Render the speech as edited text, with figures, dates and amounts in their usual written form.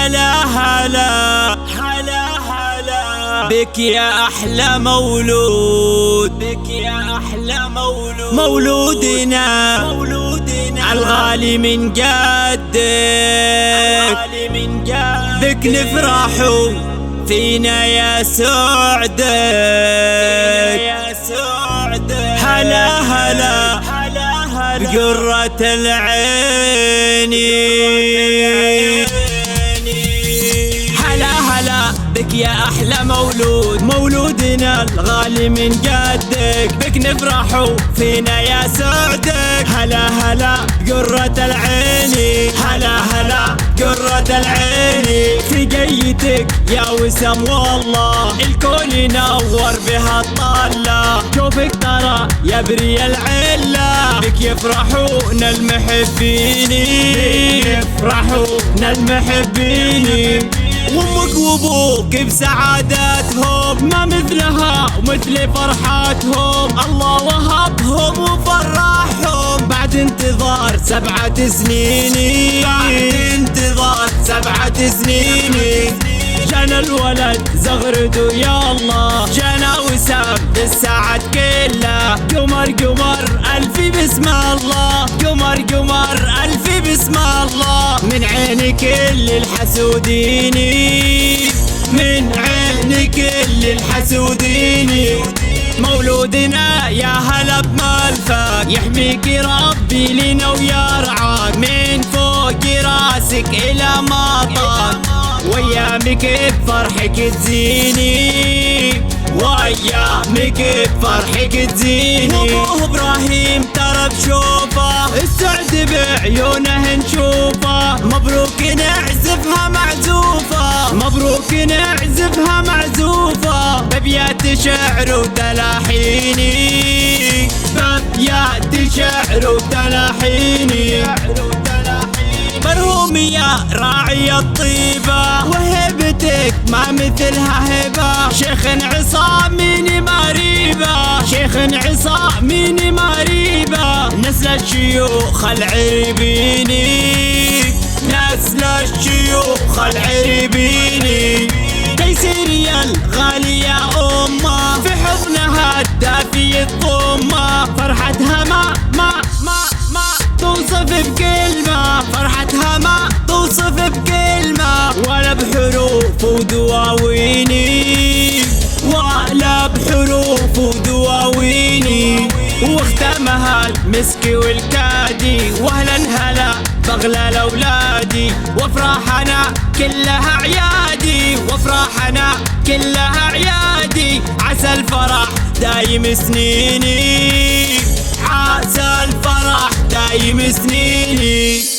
هلا هلا هلا هلا بك يا أحلى مولود، بك يا أحلى مولود، مولودنا الغالي من جدك، بك نفرحوا فينا يا سعدك. هلا هلا بقرة العين، هلا هلا بك يا أحلى مولود، مولودنا الغالي من جدك، بك نفرحوا فينا يا سعدك. هلا هلا قرة العين، هلا هلا قرة العين، في جيتك يا وسام والله الكون ينور بها الطلة. شوفك ترى يا بري العلة، بك يفرحون المحبين، يفرحون المحبين. وامك وابوك بسعادتهم ما مثلها ومثل فرحاتهم، الله وهبهم وفرحهم بعد انتظار 7 سنين، بعد انتظار 7 سنين. جانا الولد زغرته يا الله، جانا وسام بالسعد كله، قمر قمر ألف بسم الله، قمر قمر ألف بسم الله. من عين كل الحسودين، من عين كل الحسودين. مولودنا يا هلا بملفك، يحميك ربي لنا ويرعاك من فوق راسك إلى مطاك، ويامك بفرحك تزيني، ويامك بفرحك تزيني. وابوه ابراهيم ترى بشوفه السعد بعيونه نشوفه، مبروك نعزفها معزوفه، مبروك نعزفها معزوفه، بابيات شعر وتلاحيني، بابيات شعر وتلاحيني. مرهوم يا راعي الطيبة، وهبتك ما مثلها هبة، شيخ عصامين مريبة، شيخ عصامين مريبة. نسل الشيوخ العربيني، نسل الشيوخ العربيني. تيسيري الغالي يا أمه، في حضنها الدافي الضمة، فرحتها ما توصف بكلمة، فرحتها ما توصف بكلمة، ولا بحروف ودواويني، ولا بحروف ودواويني. واختمها المسك والكادي، واهلا هلا بغلى الاولادي، وافراحنا كلها عيادي، وافراحنا كلها عيادي. عسى الفرح دايم سنيني، عسى الفرح دايم سنيني.